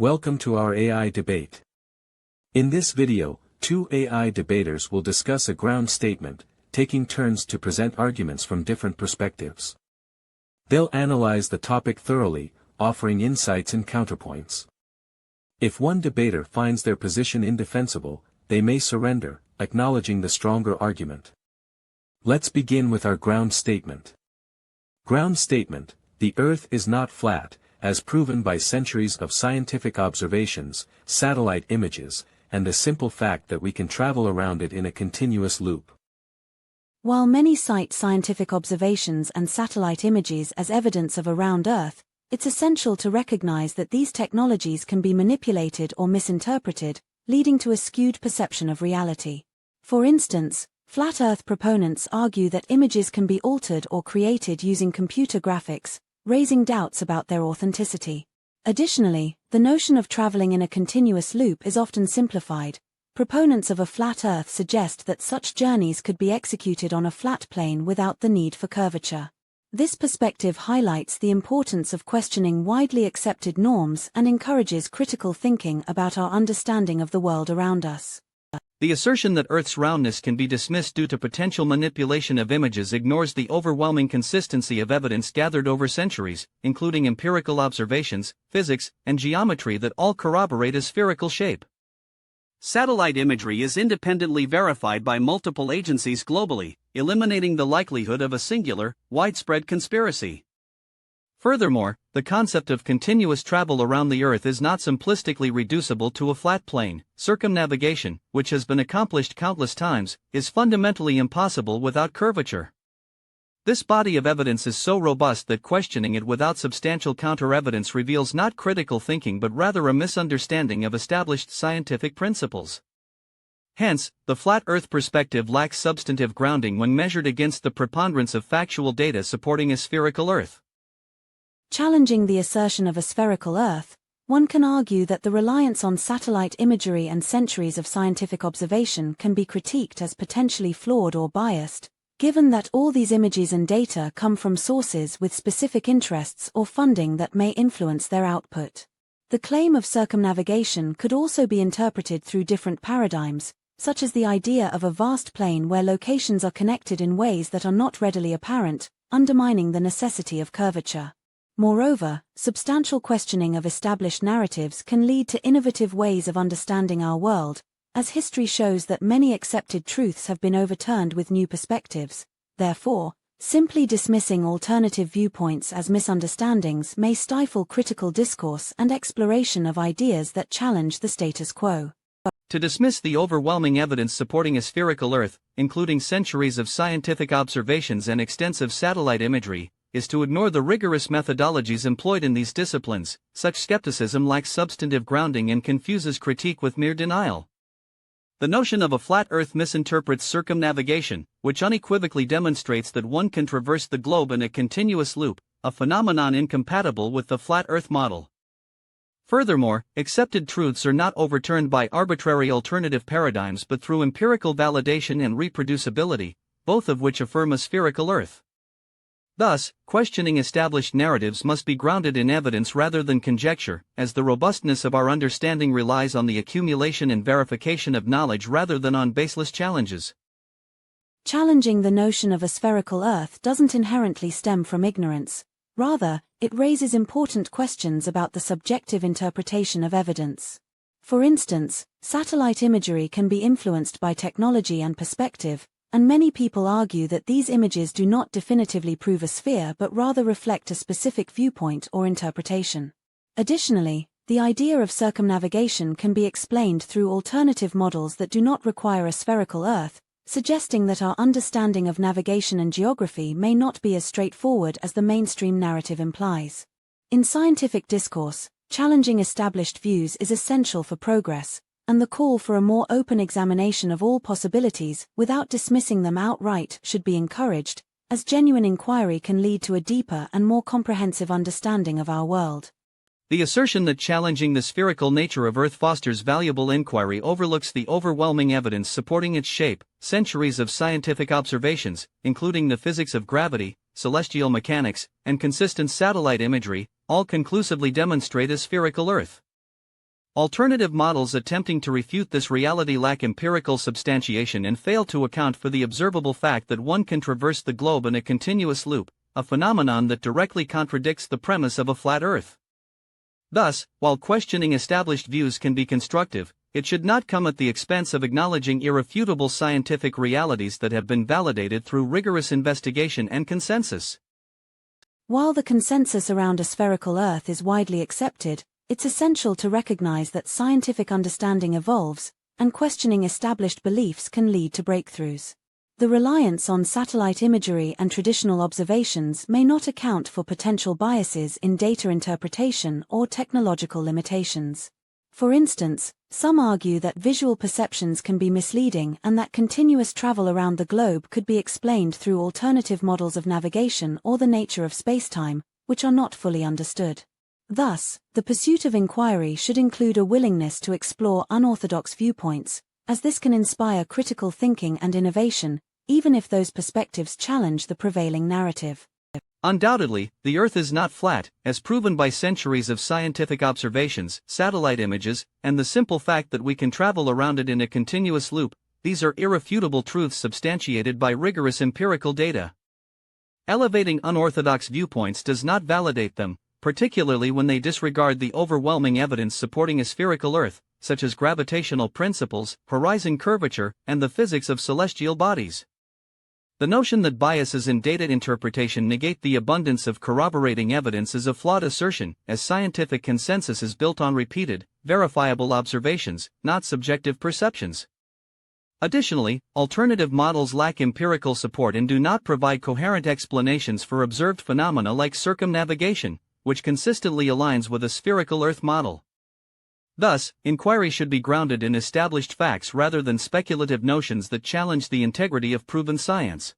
Welcome to our AI debate. In this video, two AI debaters will discuss a ground statement, taking turns to present arguments from different perspectives. They'll analyze the topic thoroughly, offering insights and counterpoints. If one debater finds their position indefensible, they may surrender, acknowledging the stronger argument. Let's begin with our ground statement. Ground statement: the Earth is not flat, as proven by centuries of scientific observations, satellite images, and the simple fact that we can travel around it in a continuous loop. While many cite scientific observations and satellite images as evidence of a round Earth, it's essential to recognize that these technologies can be manipulated or misinterpreted, leading to a skewed perception of reality. For instance, flat Earth proponents argue that images can be altered or created using computer graphics, raising doubts about their authenticity. Additionally, the notion of traveling in a continuous loop is often simplified. Proponents of a flat Earth suggest that such journeys could be executed on a flat plane without the need for curvature. This perspective highlights the importance of questioning widely accepted norms and encourages critical thinking about our understanding of the world around us. The assertion that Earth's roundness can be dismissed due to potential manipulation of images ignores the overwhelming consistency of evidence gathered over centuries, including empirical observations, physics, and geometry that all corroborate a spherical shape. Satellite imagery is independently verified by multiple agencies globally, eliminating the likelihood of a singular, widespread conspiracy. Furthermore, the concept of continuous travel around the Earth is not simplistically reducible to a flat plane. Circumnavigation, which has been accomplished countless times, is fundamentally impossible without curvature. This body of evidence is so robust that questioning it without substantial counter-evidence reveals not critical thinking but rather a misunderstanding of established scientific principles. Hence, the flat Earth perspective lacks substantive grounding when measured against the preponderance of factual data supporting a spherical Earth. Challenging the assertion of a spherical Earth, one can argue that the reliance on satellite imagery and centuries of scientific observation can be critiqued as potentially flawed or biased, given that all these images and data come from sources with specific interests or funding that may influence their output. The claim of circumnavigation could also be interpreted through different paradigms, such as the idea of a vast plane where locations are connected in ways that are not readily apparent, undermining the necessity of curvature. Moreover, substantial questioning of established narratives can lead to innovative ways of understanding our world, as history shows that many accepted truths have been overturned with new perspectives. Therefore, simply dismissing alternative viewpoints as misunderstandings may stifle critical discourse and exploration of ideas that challenge the status quo. To dismiss the overwhelming evidence supporting a spherical Earth, including centuries of scientific observations and extensive satellite imagery, is to ignore the rigorous methodologies employed in these disciplines. Such skepticism lacks substantive grounding and confuses critique with mere denial. The notion of a flat Earth misinterprets circumnavigation, which unequivocally demonstrates that one can traverse the globe in a continuous loop, a phenomenon incompatible with the flat Earth model. Furthermore, accepted truths are not overturned by arbitrary alternative paradigms but through empirical validation and reproducibility, both of which affirm a spherical Earth. Thus, questioning established narratives must be grounded in evidence rather than conjecture, as the robustness of our understanding relies on the accumulation and verification of knowledge rather than on baseless challenges. Challenging the notion of a spherical Earth doesn't inherently stem from ignorance. Rather, it raises important questions about the subjective interpretation of evidence. For instance, satellite imagery can be influenced by technology and perspective, and many people argue that these images do not definitively prove a sphere but rather reflect a specific viewpoint or interpretation. Additionally, the idea of circumnavigation can be explained through alternative models that do not require a spherical Earth, suggesting that our understanding of navigation and geography may not be as straightforward as the mainstream narrative implies. In scientific discourse, challenging established views is essential for progress, and the call for a more open examination of all possibilities without dismissing them outright should be encouraged, as genuine inquiry can lead to a deeper and more comprehensive understanding of our world. The assertion that challenging the spherical nature of Earth fosters valuable inquiry overlooks the overwhelming evidence supporting its shape. Centuries of scientific observations, including the physics of gravity, celestial mechanics, and consistent satellite imagery, all conclusively demonstrate a spherical Earth. Alternative models attempting to refute this reality lack empirical substantiation and fail to account for the observable fact that one can traverse the globe in a continuous loop, a phenomenon that directly contradicts the premise of a flat Earth. Thus, while questioning established views can be constructive, it should not come at the expense of acknowledging irrefutable scientific realities that have been validated through rigorous investigation and consensus. While the consensus around a spherical Earth is widely accepted, it's essential to recognize that scientific understanding evolves, and questioning established beliefs can lead to breakthroughs. The reliance on satellite imagery and traditional observations may not account for potential biases in data interpretation or technological limitations. For instance, some argue that visual perceptions can be misleading and that continuous travel around the globe could be explained through alternative models of navigation or the nature of spacetime, which are not fully understood. Thus, the pursuit of inquiry should include a willingness to explore unorthodox viewpoints, as this can inspire critical thinking and innovation, even if those perspectives challenge the prevailing narrative. Undoubtedly, the Earth is not flat, as proven by centuries of scientific observations, satellite images, and the simple fact that we can travel around it in a continuous loop. These are irrefutable truths substantiated by rigorous empirical data. Elevating unorthodox viewpoints does not validate them, particularly when they disregard the overwhelming evidence supporting a spherical Earth, such as gravitational principles, horizon curvature, and the physics of celestial bodies. The notion that biases in data interpretation negate the abundance of corroborating evidence is a flawed assertion, as scientific consensus is built on repeated, verifiable observations, not subjective perceptions. Additionally, alternative models lack empirical support and do not provide coherent explanations for observed phenomena like circumnavigation, which consistently aligns with a spherical Earth model. Thus, inquiry should be grounded in established facts rather than speculative notions that challenge the integrity of proven science.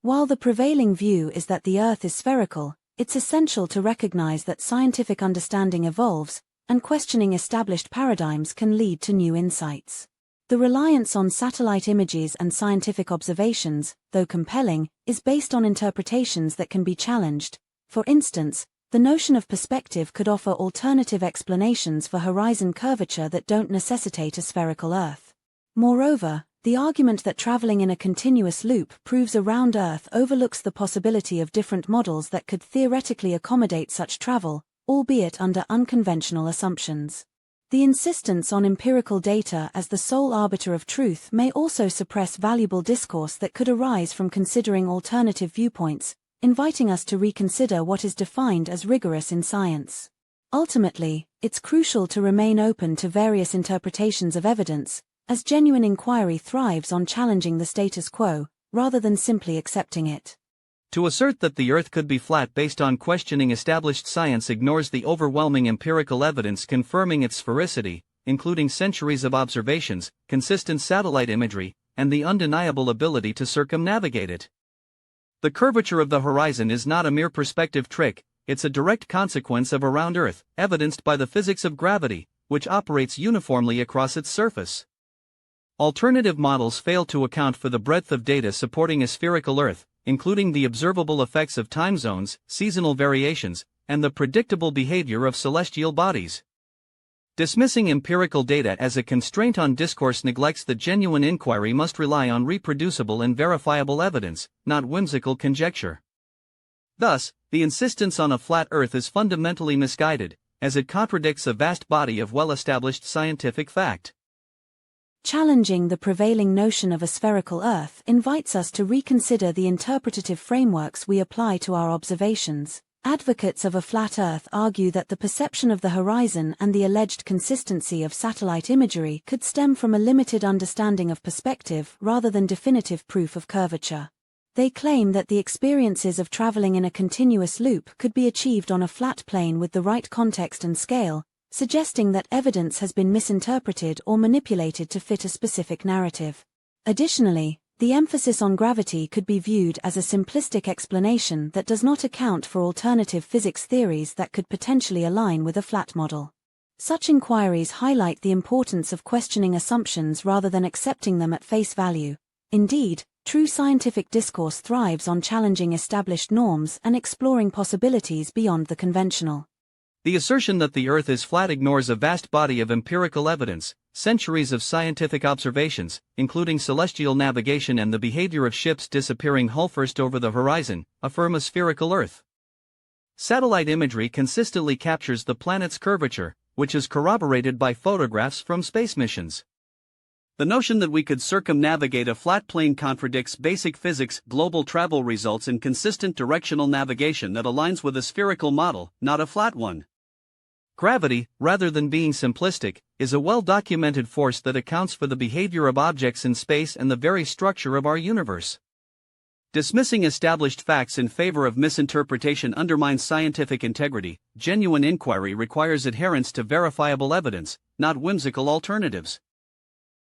While the prevailing view is that the Earth is spherical, it's essential to recognize that scientific understanding evolves, and questioning established paradigms can lead to new insights. The reliance on satellite images and scientific observations, though compelling, is based on interpretations that can be challenged. For instance, the notion of perspective could offer alternative explanations for horizon curvature that don't necessitate a spherical Earth. Moreover, the argument that traveling in a continuous loop proves a round Earth overlooks the possibility of different models that could theoretically accommodate such travel, albeit under unconventional assumptions. The insistence on empirical data as the sole arbiter of truth may also suppress valuable discourse that could arise from considering alternative viewpoints, inviting us to reconsider what is defined as rigorous in science. Ultimately, it's crucial to remain open to various interpretations of evidence, as genuine inquiry thrives on challenging the status quo, rather than simply accepting it. To assert that the Earth could be flat based on questioning established science ignores the overwhelming empirical evidence confirming its sphericity, including centuries of observations, consistent satellite imagery, and the undeniable ability to circumnavigate it. The curvature of the horizon is not a mere perspective trick, it's a direct consequence of a round Earth, evidenced by the physics of gravity, which operates uniformly across its surface. Alternative models fail to account for the breadth of data supporting a spherical Earth, including the observable effects of time zones, seasonal variations, and the predictable behavior of celestial bodies. Dismissing empirical data as a constraint on discourse neglects that genuine inquiry must rely on reproducible and verifiable evidence, not whimsical conjecture. Thus, the insistence on a flat Earth is fundamentally misguided, as it contradicts a vast body of well-established scientific fact. Challenging the prevailing notion of a spherical Earth invites us to reconsider the interpretative frameworks we apply to our observations. Advocates of a flat Earth argue that the perception of the horizon and the alleged consistency of satellite imagery could stem from a limited understanding of perspective rather than definitive proof of curvature. They claim that the experiences of traveling in a continuous loop could be achieved on a flat plane with the right context and scale, suggesting that evidence has been misinterpreted or manipulated to fit a specific narrative. Additionally, the emphasis on gravity could be viewed as a simplistic explanation that does not account for alternative physics theories that could potentially align with a flat model. Such inquiries highlight the importance of questioning assumptions rather than accepting them at face value. Indeed, true scientific discourse thrives on challenging established norms and exploring possibilities beyond the conventional. The assertion that the Earth is flat ignores a vast body of empirical evidence, centuries of scientific observations, including celestial navigation and the behavior of ships disappearing hull-first over the horizon, affirm a spherical Earth. Satellite imagery consistently captures the planet's curvature, which is corroborated by photographs from space missions. The notion that we could circumnavigate a flat plane contradicts basic physics. Global travel results in consistent directional navigation that aligns with a spherical model, not a flat one. Gravity, rather than being simplistic, is a well-documented force that accounts for the behavior of objects in space and the very structure of our universe. Dismissing established facts in favor of misinterpretation undermines scientific integrity. Genuine inquiry requires adherence to verifiable evidence, not whimsical alternatives.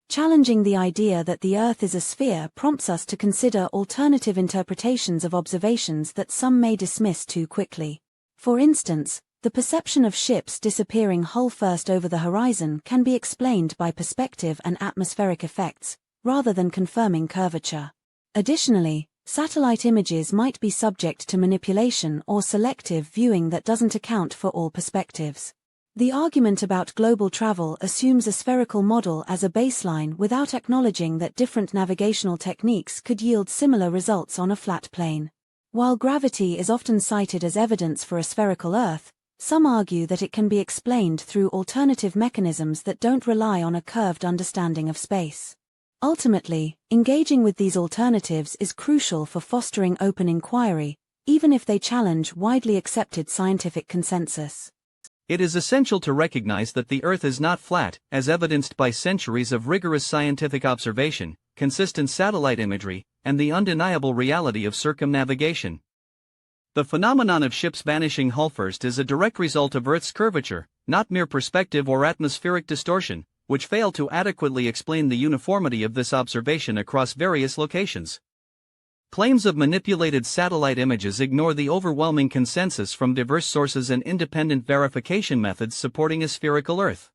Challenging the idea that the Earth is a sphere prompts us to consider alternative interpretations of observations that some may dismiss too quickly. For instance, the perception of ships disappearing hull-first over the horizon can be explained by perspective and atmospheric effects, rather than confirming curvature. Additionally, satellite images might be subject to manipulation or selective viewing that doesn't account for all perspectives. The argument about global travel assumes a spherical model as a baseline without acknowledging that different navigational techniques could yield similar results on a flat plane. While gravity is often cited as evidence for a spherical Earth, some argue that it can be explained through alternative mechanisms that don't rely on a curved understanding of space. Ultimately, engaging with these alternatives is crucial for fostering open inquiry, even if they challenge widely accepted scientific consensus. It is essential to recognize that the Earth is not flat, as evidenced by centuries of rigorous scientific observation, consistent satellite imagery, and the undeniable reality of circumnavigation. The phenomenon of ships vanishing hull-first is a direct result of Earth's curvature, not mere perspective or atmospheric distortion, which fail to adequately explain the uniformity of this observation across various locations. Claims of manipulated satellite images ignore the overwhelming consensus from diverse sources and independent verification methods supporting a spherical Earth.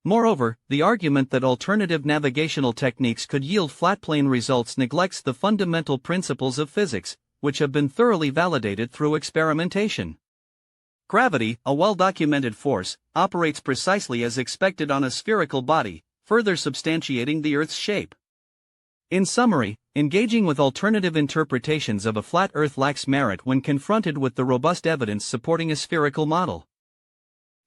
Moreover, the argument that alternative navigational techniques could yield flat-plane results neglects the fundamental principles of physics, which have been thoroughly validated through experimentation. Gravity, a well-documented force, operates precisely as expected on a spherical body, further substantiating the Earth's shape. In summary, engaging with alternative interpretations of a flat Earth lacks merit when confronted with the robust evidence supporting a spherical model.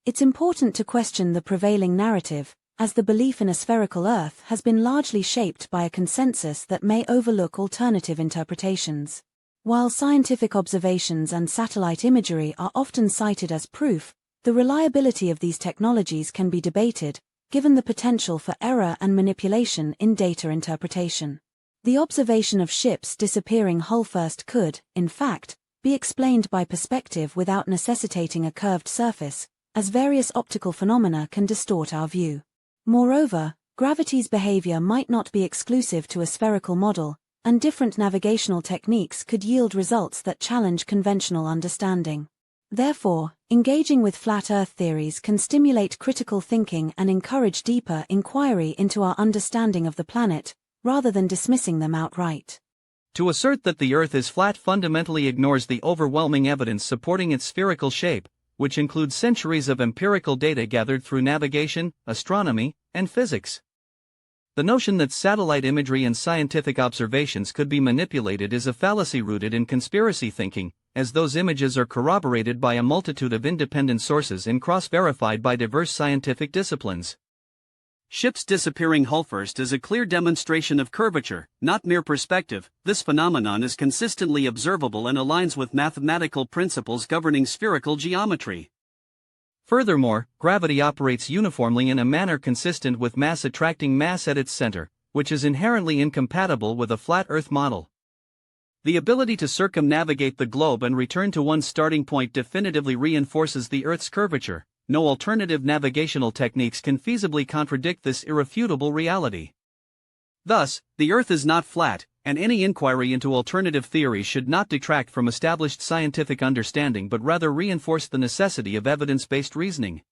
It's important to question the prevailing narrative, as the belief in a spherical Earth has been largely shaped by a consensus that may overlook alternative interpretations. While scientific observations and satellite imagery are often cited as proof, the reliability of these technologies can be debated, given the potential for error and manipulation in data interpretation. The observation of ships disappearing hull-first could, in fact, be explained by perspective without necessitating a curved surface, as various optical phenomena can distort our view. Moreover, gravity's behavior might not be exclusive to a spherical model, and different navigational techniques could yield results that challenge conventional understanding. Therefore, engaging with flat Earth theories can stimulate critical thinking and encourage deeper inquiry into our understanding of the planet, rather than dismissing them outright. To assert that the Earth is flat fundamentally ignores the overwhelming evidence supporting its spherical shape, which includes centuries of empirical data gathered through navigation, astronomy, and physics. The notion that satellite imagery and scientific observations could be manipulated is a fallacy rooted in conspiracy thinking, as those images are corroborated by a multitude of independent sources and cross-verified by diverse scientific disciplines. Ships disappearing hull-first is a clear demonstration of curvature, not mere perspective. This phenomenon is consistently observable and aligns with mathematical principles governing spherical geometry. Furthermore, gravity operates uniformly in a manner consistent with mass attracting mass at its center, which is inherently incompatible with a flat Earth model. The ability to circumnavigate the globe and return to one's starting point definitively reinforces the Earth's curvature. No alternative navigational techniques can feasibly contradict this irrefutable reality. Thus, the Earth is not flat, and any inquiry into alternative theories should not detract from established scientific understanding but rather reinforce the necessity of evidence-based reasoning.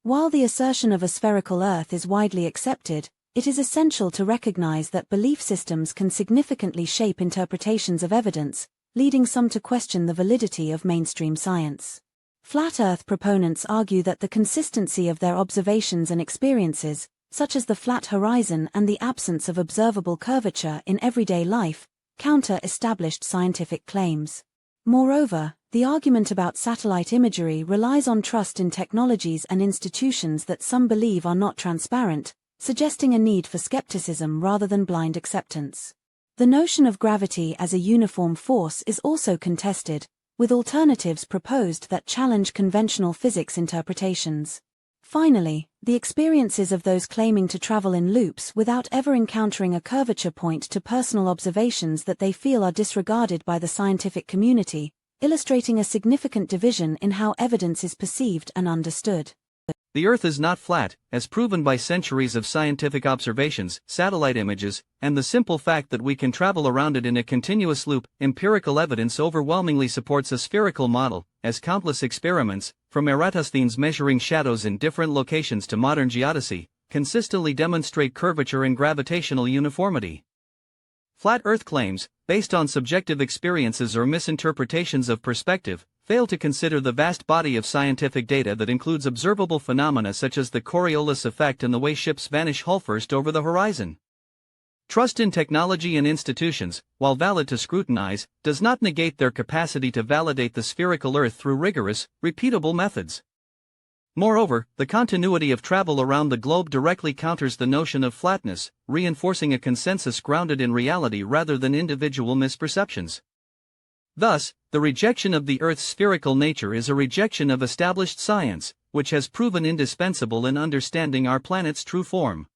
While the assertion of a spherical Earth is widely accepted, it is essential to recognize that belief systems can significantly shape interpretations of evidence, leading some to question the validity of mainstream science. Flat Earth proponents argue that the consistency of their observations and experiences, such as the flat horizon and the absence of observable curvature in everyday life, counter established scientific claims. Moreover, the argument about satellite imagery relies on trust in technologies and institutions that some believe are not transparent, suggesting a need for skepticism rather than blind acceptance. The notion of gravity as a uniform force is also contested, with alternatives proposed that challenge conventional physics interpretations. Finally, the experiences of those claiming to travel in loops without ever encountering a curvature point to personal observations that they feel are disregarded by the scientific community, illustrating a significant division in how evidence is perceived and understood. The Earth is not flat, as proven by centuries of scientific observations, satellite images, and the simple fact that we can travel around it in a continuous loop. Empirical evidence overwhelmingly supports a spherical model, as countless experiments, from Eratosthenes measuring shadows in different locations to modern geodesy, consistently demonstrate curvature and gravitational uniformity. Flat Earth claims, based on subjective experiences or misinterpretations of perspective, fail to consider the vast body of scientific data that includes observable phenomena such as the Coriolis effect and the way ships vanish hull-first over the horizon. Trust in technology and institutions, while valid to scrutinize, does not negate their capacity to validate the spherical Earth through rigorous, repeatable methods. Moreover, the continuity of travel around the globe directly counters the notion of flatness, reinforcing a consensus grounded in reality rather than individual misperceptions. Thus, the rejection of the Earth's spherical nature is a rejection of established science, which has proven indispensable in understanding our planet's true form.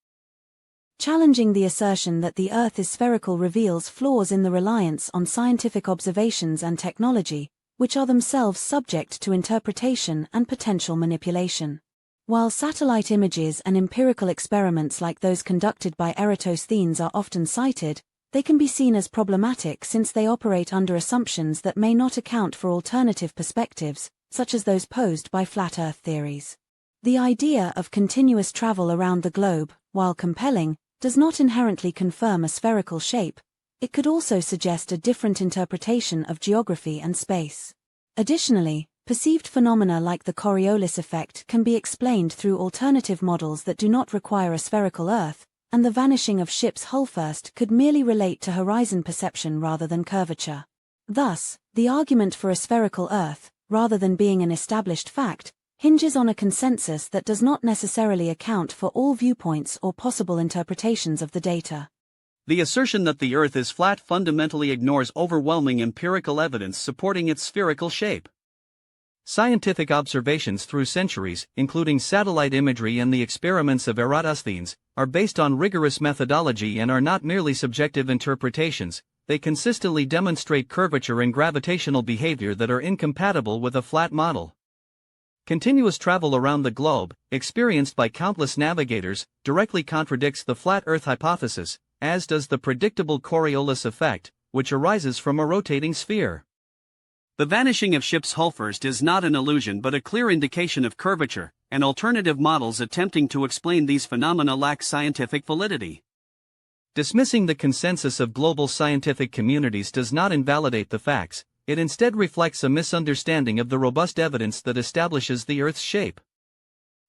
Challenging the assertion that the Earth is spherical reveals flaws in the reliance on scientific observations and technology, which are themselves subject to interpretation and potential manipulation. While satellite images and empirical experiments like those conducted by Eratosthenes are often cited, they can be seen as problematic since they operate under assumptions that may not account for alternative perspectives, such as those posed by flat Earth theories. The idea of continuous travel around the globe, while compelling, does not inherently confirm a spherical shape. It could also suggest a different interpretation of geography and space. Additionally, perceived phenomena like the Coriolis effect can be explained through alternative models that do not require a spherical Earth, and the vanishing of ships hull-first could merely relate to horizon perception rather than curvature. Thus, the argument for a spherical Earth, rather than being an established fact, hinges on a consensus that does not necessarily account for all viewpoints or possible interpretations of the data. The assertion that the Earth is flat fundamentally ignores overwhelming empirical evidence supporting its spherical shape. Scientific observations through centuries, including satellite imagery and the experiments of Eratosthenes, are based on rigorous methodology and are not merely subjective interpretations. They consistently demonstrate curvature and gravitational behavior that are incompatible with a flat model. Continuous travel around the globe, experienced by countless navigators, directly contradicts the flat Earth hypothesis, as does the predictable Coriolis effect, which arises from a rotating sphere. The vanishing of ships hull-first is not an illusion but a clear indication of curvature, and alternative models attempting to explain these phenomena lack scientific validity. Dismissing the consensus of global scientific communities does not invalidate the facts, it instead reflects a misunderstanding of the robust evidence that establishes the Earth's shape.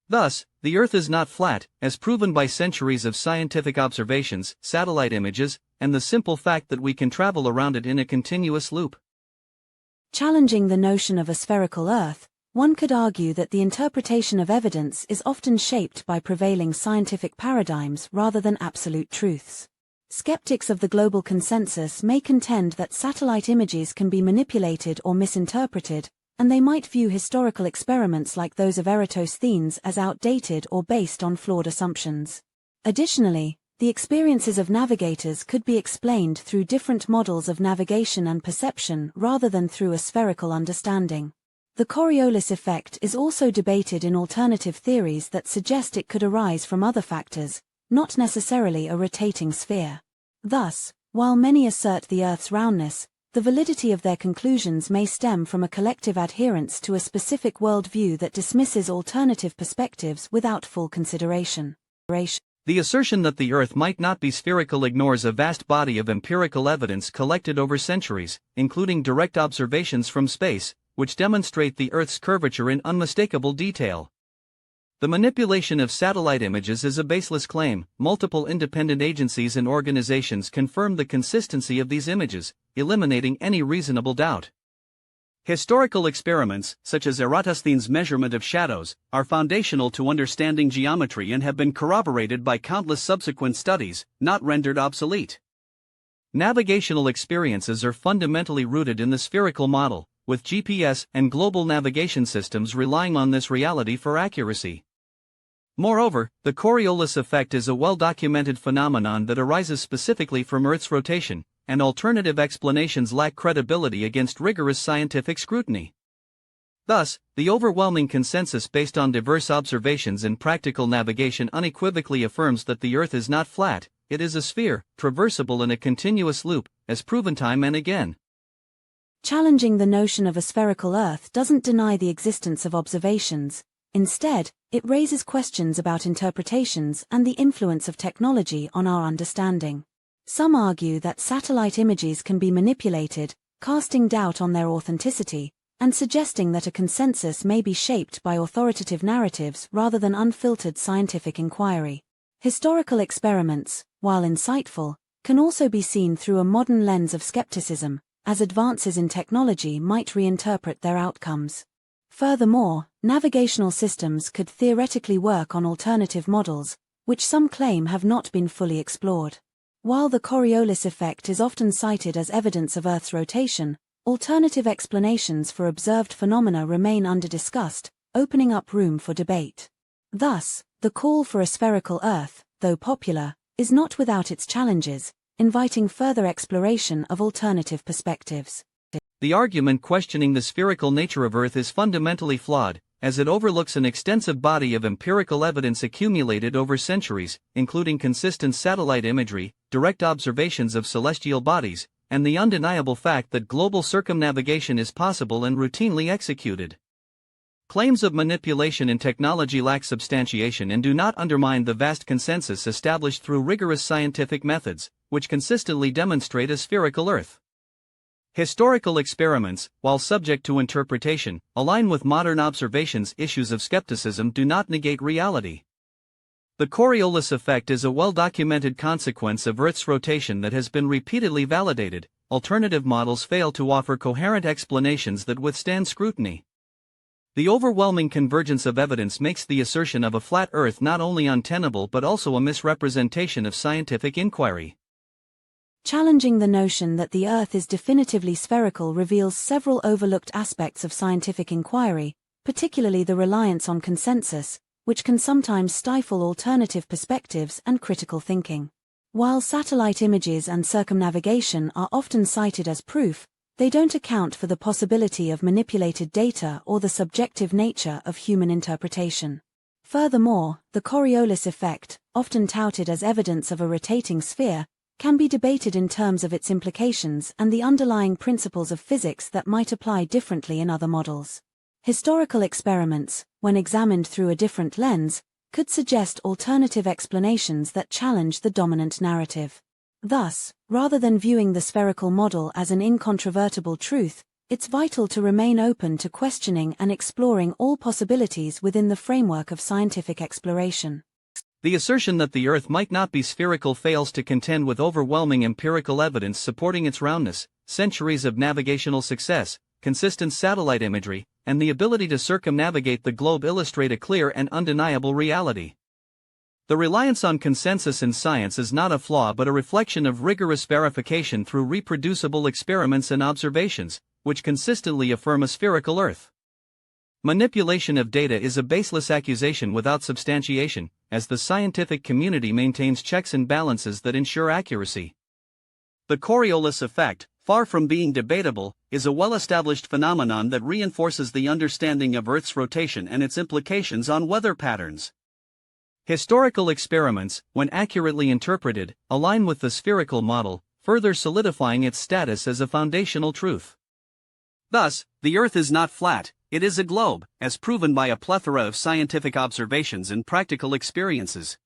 Thus, the Earth is not flat, as proven by centuries of scientific observations, satellite images, and the simple fact that we can travel around it in a continuous loop. Challenging the notion of a spherical Earth, one could argue that the interpretation of evidence is often shaped by prevailing scientific paradigms rather than absolute truths. Skeptics of the global consensus may contend that satellite images can be manipulated or misinterpreted, and they might view historical experiments like those of Eratosthenes as outdated or based on flawed assumptions. Additionally, the experiences of navigators could be explained through different models of navigation and perception rather than through a spherical understanding. The Coriolis effect is also debated in alternative theories that suggest it could arise from other factors, not necessarily a rotating sphere. Thus, while many assert the Earth's roundness, the validity of their conclusions may stem from a collective adherence to a specific worldview that dismisses alternative perspectives without full consideration. The assertion that the Earth might not be spherical ignores a vast body of empirical evidence collected over centuries, including direct observations from space, which demonstrate the Earth's curvature in unmistakable detail. The manipulation of satellite images is a baseless claim. Multiple independent agencies and organizations confirm the consistency of these images, eliminating any reasonable doubt. Historical experiments, such as Eratosthenes' measurement of shadows, are foundational to understanding geometry and have been corroborated by countless subsequent studies, not rendered obsolete. Navigational experiences are fundamentally rooted in the spherical model, with GPS and global navigation systems relying on this reality for accuracy. Moreover, the Coriolis effect is a well-documented phenomenon that arises specifically from Earth's rotation, and alternative explanations lack credibility against rigorous scientific scrutiny. Thus, the overwhelming consensus based on diverse observations and practical navigation unequivocally affirms that the Earth is not flat, it is a sphere, traversable in a continuous loop, as proven time and again. Challenging the notion of a spherical Earth doesn't deny the existence of observations. Instead, it raises questions about interpretations and the influence of technology on our understanding. Some argue that satellite images can be manipulated, casting doubt on their authenticity, and suggesting that a consensus may be shaped by authoritative narratives rather than unfiltered scientific inquiry. Historical experiments, while insightful, can also be seen through a modern lens of skepticism, as advances in technology might reinterpret their outcomes. Furthermore, navigational systems could theoretically work on alternative models, which some claim have not been fully explored. While the Coriolis effect is often cited as evidence of Earth's rotation, alternative explanations for observed phenomena remain under-discussed, opening up room for debate. Thus, the call for a spherical Earth, though popular, is not without its challenges, inviting further exploration of alternative perspectives. The argument questioning the spherical nature of Earth is fundamentally flawed, as it overlooks an extensive body of empirical evidence accumulated over centuries, including consistent satellite imagery, direct observations of celestial bodies, and the undeniable fact that global circumnavigation is possible and routinely executed. Claims of manipulation in technology lack substantiation and do not undermine the vast consensus established through rigorous scientific methods, which consistently demonstrate a spherical Earth. Historical experiments, while subject to interpretation, align with modern observations. Issues of skepticism do not negate reality. The Coriolis effect is a well-documented consequence of Earth's rotation that has been repeatedly validated. Alternative models fail to offer coherent explanations that withstand scrutiny. The overwhelming convergence of evidence makes the assertion of a flat Earth not only untenable but also a misrepresentation of scientific inquiry. Challenging the notion that the Earth is definitively spherical reveals several overlooked aspects of scientific inquiry, particularly the reliance on consensus, which can sometimes stifle alternative perspectives and critical thinking. While satellite images and circumnavigation are often cited as proof, they don't account for the possibility of manipulated data or the subjective nature of human interpretation. Furthermore, the Coriolis effect, often touted as evidence of a rotating sphere, can be debated in terms of its implications and the underlying principles of physics that might apply differently in other models. Historical experiments, when examined through a different lens, could suggest alternative explanations that challenge the dominant narrative. Thus, rather than viewing the spherical model as an incontrovertible truth, it's vital to remain open to questioning and exploring all possibilities within the framework of scientific exploration. The assertion that the Earth might not be spherical fails to contend with overwhelming empirical evidence supporting its roundness. Centuries of navigational success, consistent satellite imagery, and the ability to circumnavigate the globe illustrate a clear and undeniable reality. The reliance on consensus in science is not a flaw but a reflection of rigorous verification through reproducible experiments and observations, which consistently affirm a spherical Earth. Manipulation of data is a baseless accusation without substantiation, as the scientific community maintains checks and balances that ensure accuracy. The Coriolis effect, far from being debatable, is a well-established phenomenon that reinforces the understanding of Earth's rotation and its implications on weather patterns. Historical experiments, when accurately interpreted, align with the spherical model, further solidifying its status as a foundational truth. Thus, the Earth is not flat, it is a globe, as proven by a plethora of scientific observations and practical experiences.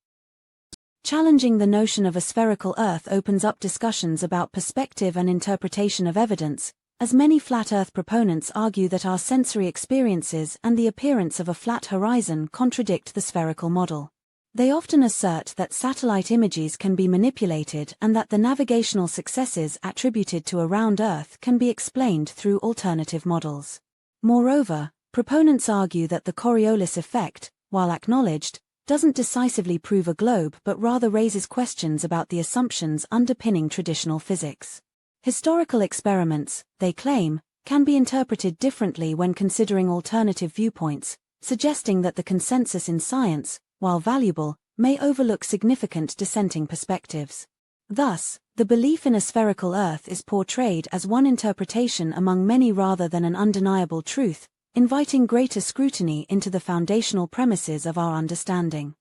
Challenging the notion of a spherical Earth opens up discussions about perspective and interpretation of evidence, as many flat Earth proponents argue that our sensory experiences and the appearance of a flat horizon contradict the spherical model. They often assert that satellite images can be manipulated and that the navigational successes attributed to a round Earth can be explained through alternative models. Moreover, proponents argue that the Coriolis effect, while acknowledged, doesn't decisively prove a globe but rather raises questions about the assumptions underpinning traditional physics. Historical experiments, they claim, can be interpreted differently when considering alternative viewpoints, suggesting that the consensus in science, while valuable, may overlook significant dissenting perspectives. Thus, the belief in a spherical Earth is portrayed as one interpretation among many rather than an undeniable truth, inviting greater scrutiny into the foundational premises of our understanding.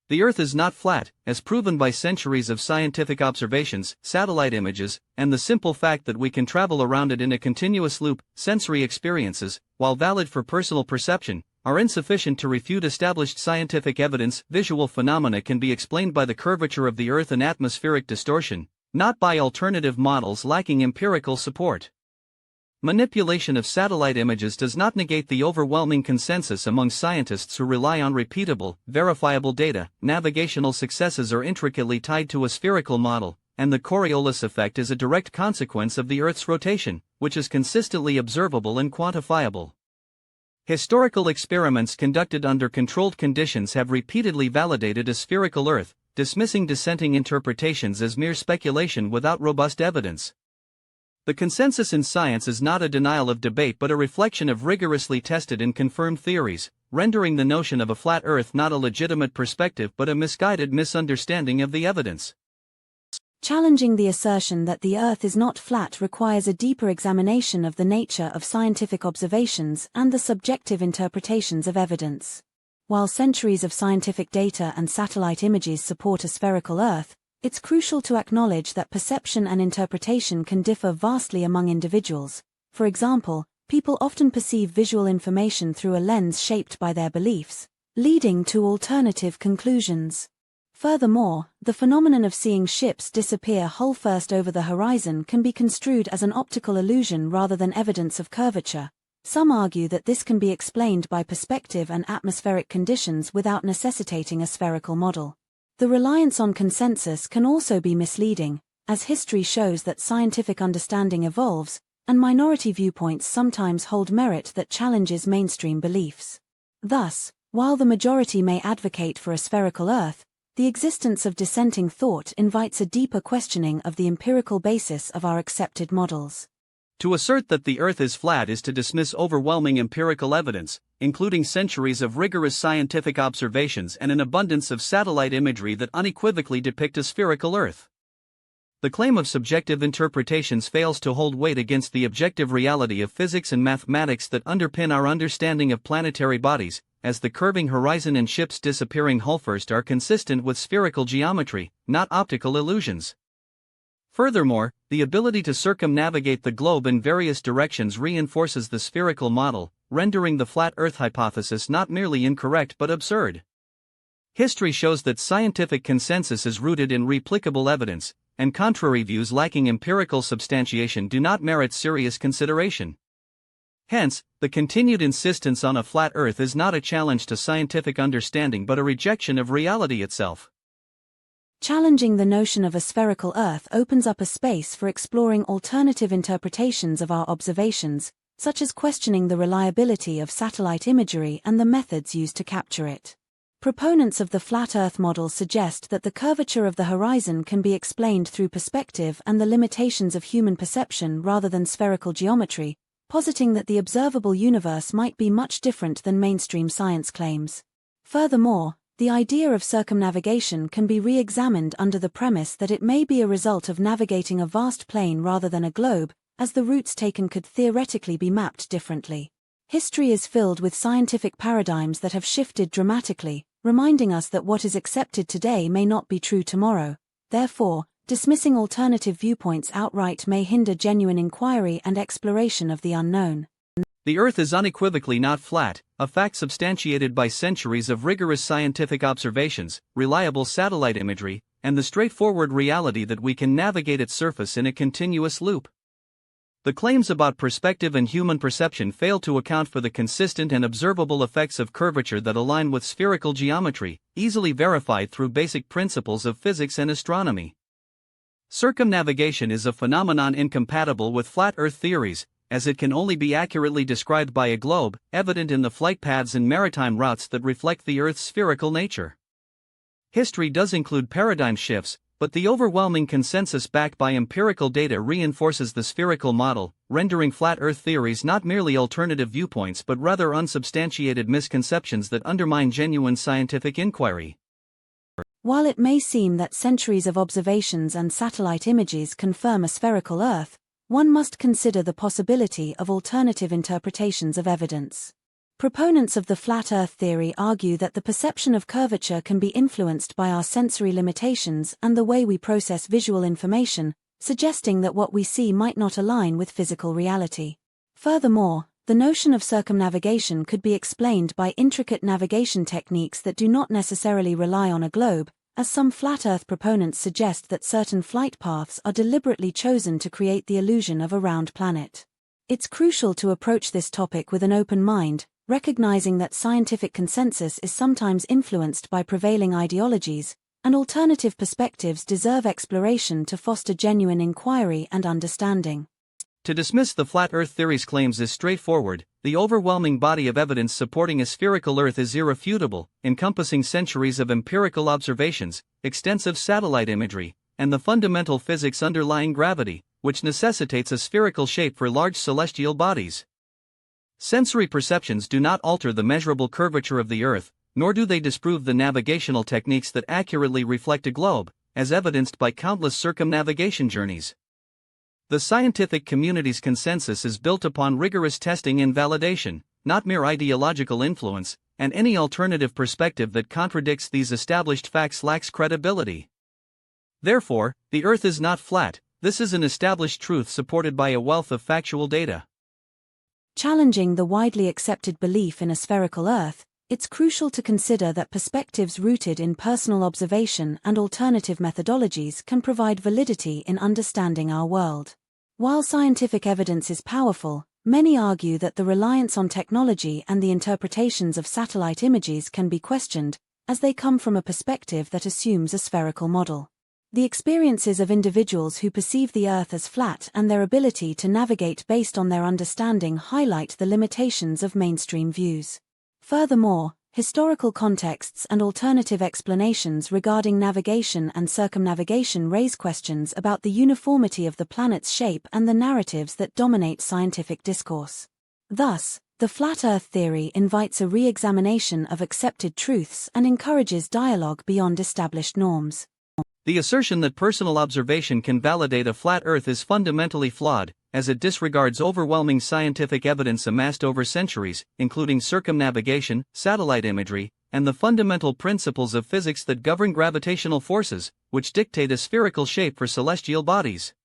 The Earth is not flat, as proven by centuries of scientific observations, satellite images, and the simple fact that we can travel around it in a continuous loop. Sensory experiences, while valid for personal perception, are insufficient to refute established scientific evidence. Visual phenomena can be explained by the curvature of the Earth and atmospheric distortion, not by alternative models lacking empirical support. Manipulation of satellite images does not negate the overwhelming consensus among scientists who rely on repeatable, verifiable data. Navigational successes are intricately tied to a spherical model, and the Coriolis effect is a direct consequence of the Earth's rotation, which is consistently observable and quantifiable. Historical experiments conducted under controlled conditions have repeatedly validated a spherical Earth, dismissing dissenting interpretations as mere speculation without robust evidence. The consensus in science is not a denial of debate but a reflection of rigorously tested and confirmed theories, rendering the notion of a flat Earth not a legitimate perspective but a misguided misunderstanding of the evidence. Challenging the assertion that the Earth is not flat requires a deeper examination of the nature of scientific observations and the subjective interpretations of evidence. While centuries of scientific data and satellite images support a spherical Earth, it's crucial to acknowledge that perception and interpretation can differ vastly among individuals. For example, people often perceive visual information through a lens shaped by their beliefs, leading to alternative conclusions. Furthermore, the phenomenon of seeing ships disappear hull first over the horizon can be construed as an optical illusion rather than evidence of curvature. Some argue that this can be explained by perspective and atmospheric conditions without necessitating a spherical model. The reliance on consensus can also be misleading, as history shows that scientific understanding evolves, and minority viewpoints sometimes hold merit that challenges mainstream beliefs. Thus, while the majority may advocate for a spherical Earth, the existence of dissenting thought invites a deeper questioning of the empirical basis of our accepted models. To assert that the Earth is flat is to dismiss overwhelming empirical evidence, including centuries of rigorous scientific observations and an abundance of satellite imagery that unequivocally depict a spherical Earth. The claim of subjective interpretations fails to hold weight against the objective reality of physics and mathematics that underpin our understanding of planetary bodies, as the curving horizon and ships disappearing hullfirst are consistent with spherical geometry, not optical illusions. Furthermore, the ability to circumnavigate the globe in various directions reinforces the spherical model, rendering the flat Earth hypothesis not merely incorrect but absurd. History shows that scientific consensus is rooted in replicable evidence, and contrary views lacking empirical substantiation do not merit serious consideration. Hence, the continued insistence on a flat Earth is not a challenge to scientific understanding but a rejection of reality itself. Challenging the notion of a spherical Earth opens up a space for exploring alternative interpretations of our observations, such as questioning the reliability of satellite imagery and the methods used to capture it. Proponents of the flat Earth model suggest that the curvature of the horizon can be explained through perspective and the limitations of human perception rather than spherical geometry, positing that the observable universe might be much different than mainstream science claims. Furthermore, the idea of circumnavigation can be re-examined under the premise that it may be a result of navigating a vast plane rather than a globe, as the routes taken could theoretically be mapped differently. History is filled with scientific paradigms that have shifted dramatically, reminding us that what is accepted today may not be true tomorrow. Therefore, dismissing alternative viewpoints outright may hinder genuine inquiry and exploration of the unknown. The Earth is unequivocally not flat, a fact substantiated by centuries of rigorous scientific observations, reliable satellite imagery, and the straightforward reality that we can navigate its surface in a continuous loop. The claims about perspective and human perception fail to account for the consistent and observable effects of curvature that align with spherical geometry, easily verified through basic principles of physics and astronomy. Circumnavigation is a phenomenon incompatible with flat Earth theories, as it can only be accurately described by a globe, evident in the flight paths and maritime routes that reflect the Earth's spherical nature. History does include paradigm shifts, but the overwhelming consensus backed by empirical data reinforces the spherical model, rendering flat Earth theories not merely alternative viewpoints but rather unsubstantiated misconceptions that undermine genuine scientific inquiry. While it may seem that centuries of observations and satellite images confirm a spherical Earth, one must consider the possibility of alternative interpretations of evidence. Proponents of the flat Earth theory argue that the perception of curvature can be influenced by our sensory limitations and the way we process visual information, suggesting that what we see might not align with physical reality. Furthermore, the notion of circumnavigation could be explained by intricate navigation techniques that do not necessarily rely on a globe, as some flat Earth proponents suggest that certain flight paths are deliberately chosen to create the illusion of a round planet. It's crucial to approach this topic with an open mind, recognizing that scientific consensus is sometimes influenced by prevailing ideologies, and alternative perspectives deserve exploration to foster genuine inquiry and understanding. To dismiss the flat Earth theory's claims is straightforward. The overwhelming body of evidence supporting a spherical Earth is irrefutable, encompassing centuries of empirical observations, extensive satellite imagery, and the fundamental physics underlying gravity, which necessitates a spherical shape for large celestial bodies. Sensory perceptions do not alter the measurable curvature of the Earth, nor do they disprove the navigational techniques that accurately reflect a globe, as evidenced by countless circumnavigation journeys. The scientific community's consensus is built upon rigorous testing and validation, not mere ideological influence, and any alternative perspective that contradicts these established facts lacks credibility. Therefore, the Earth is not flat. This is an established truth supported by a wealth of factual data. Challenging the widely accepted belief in a spherical Earth, it's crucial to consider that perspectives rooted in personal observation and alternative methodologies can provide validity in understanding our world. While scientific evidence is powerful, many argue that the reliance on technology and the interpretations of satellite images can be questioned, as they come from a perspective that assumes a spherical model. The experiences of individuals who perceive the Earth as flat and their ability to navigate based on their understanding highlight the limitations of mainstream views. Furthermore, historical contexts and alternative explanations regarding navigation and circumnavigation raise questions about the uniformity of the planet's shape and the narratives that dominate scientific discourse. Thus, the flat Earth theory invites a re-examination of accepted truths and encourages dialogue beyond established norms. The assertion that personal observation can validate a flat Earth is fundamentally flawed, as it disregards overwhelming scientific evidence amassed over centuries, including circumnavigation, satellite imagery, and the fundamental principles of physics that govern gravitational forces, which dictate a spherical shape for celestial bodies.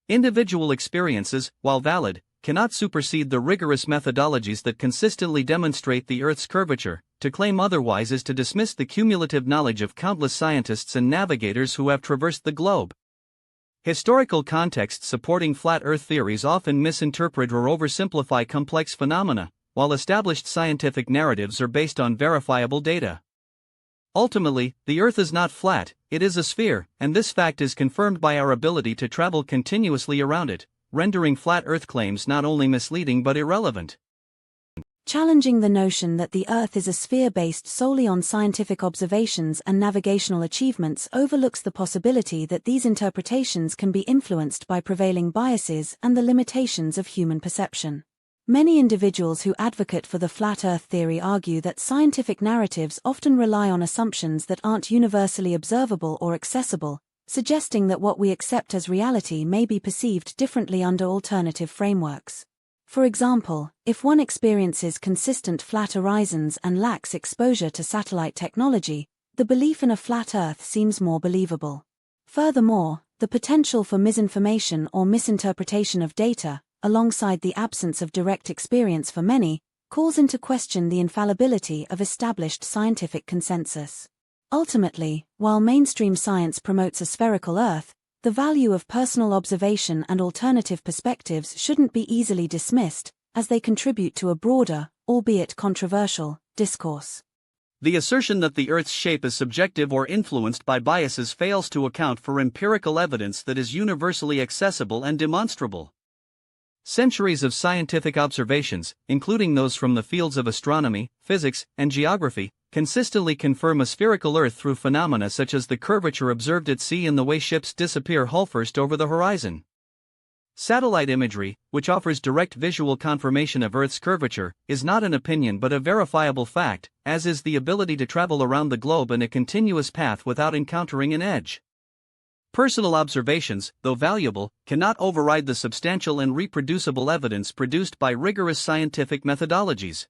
Individual experiences, while valid, cannot supersede the rigorous methodologies that consistently demonstrate the Earth's curvature. To claim otherwise is to dismiss the cumulative knowledge of countless scientists and navigators who have traversed the globe. Historical contexts supporting flat Earth theories often misinterpret or oversimplify complex phenomena, while established scientific narratives are based on verifiable data. Ultimately, the Earth is not flat, it is a sphere, and this fact is confirmed by our ability to travel continuously around it, rendering flat Earth claims not only misleading but irrelevant. Challenging the notion that the Earth is a sphere based solely on scientific observations and navigational achievements overlooks the possibility that these interpretations can be influenced by prevailing biases and the limitations of human perception. Many individuals who advocate for the flat Earth theory argue that scientific narratives often rely on assumptions that aren't universally observable or accessible, suggesting that what we accept as reality may be perceived differently under alternative frameworks. For example, if one experiences consistent flat horizons and lacks exposure to satellite technology, the belief in a flat Earth seems more believable. Furthermore, the potential for misinformation or misinterpretation of data, alongside the absence of direct experience for many, calls into question the infallibility of established scientific consensus. Ultimately, while mainstream science promotes a spherical Earth, The value of personal observation and alternative perspectives shouldn't be easily dismissed, as they contribute to a broader, albeit controversial, discourse. The assertion that the Earth's shape is subjective or influenced by biases fails to account for empirical evidence that is universally accessible and demonstrable. Centuries of scientific observations, including those from the fields of astronomy, physics, and geography, consistently confirm a spherical Earth through phenomena such as the curvature observed at sea and the way ships disappear hull-first over the horizon. Satellite imagery, which offers direct visual confirmation of Earth's curvature, is not an opinion but a verifiable fact, as is the ability to travel around the globe in a continuous path without encountering an edge. Personal observations, though valuable, cannot override the substantial and reproducible evidence produced by rigorous scientific methodologies.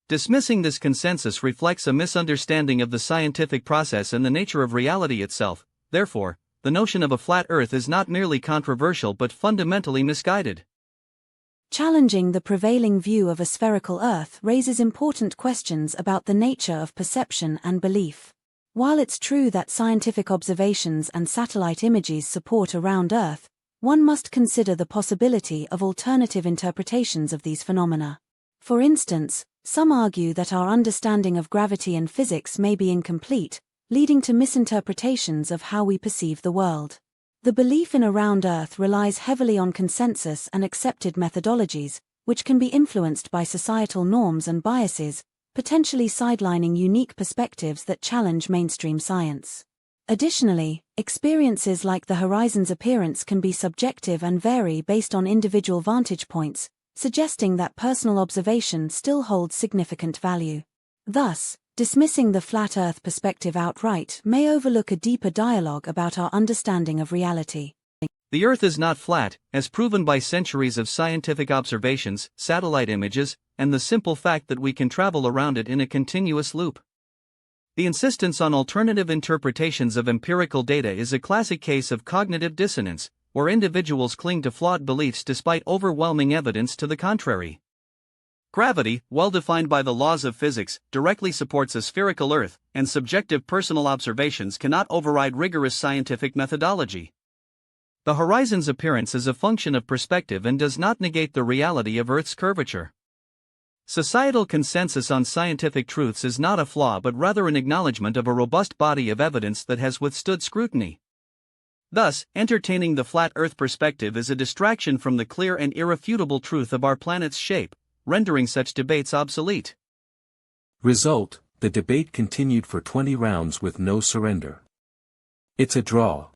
Dismissing this consensus reflects a misunderstanding of the scientific process and the nature of reality itself. Therefore, the notion of a flat Earth is not merely controversial but fundamentally misguided. Challenging the prevailing view of a spherical Earth raises important questions about the nature of perception and belief. While it's true that scientific observations and satellite images support a round Earth, one must consider the possibility of alternative interpretations of these phenomena. For instance, some argue that our understanding of gravity and physics may be incomplete, leading to misinterpretations of how we perceive the world. The belief in a round Earth relies heavily on consensus and accepted methodologies, which can be influenced by societal norms and biases, potentially sidelining unique perspectives that challenge mainstream science. Additionally, experiences like the horizon's appearance can be subjective and vary based on individual vantage points, suggesting that personal observation still holds significant value. Thus, dismissing the flat Earth perspective outright may overlook a deeper dialogue about our understanding of reality. The Earth is not flat, as proven by centuries of scientific observations, satellite images, and the simple fact that we can travel around it in a continuous loop. The insistence on alternative interpretations of empirical data is a classic case of cognitive dissonance, where individuals cling to flawed beliefs despite overwhelming evidence to the contrary. Gravity, well defined by the laws of physics, directly supports a spherical Earth, and subjective personal observations cannot override rigorous scientific methodology. The horizon's appearance is a function of perspective and does not negate the reality of Earth's curvature. Societal consensus on scientific truths is not a flaw but rather an acknowledgement of a robust body of evidence that has withstood scrutiny. Thus, entertaining the flat Earth perspective is a distraction from the clear and irrefutable truth of our planet's shape, rendering such debates obsolete. Result: the debate continued for 20 rounds with no surrender. It's a draw.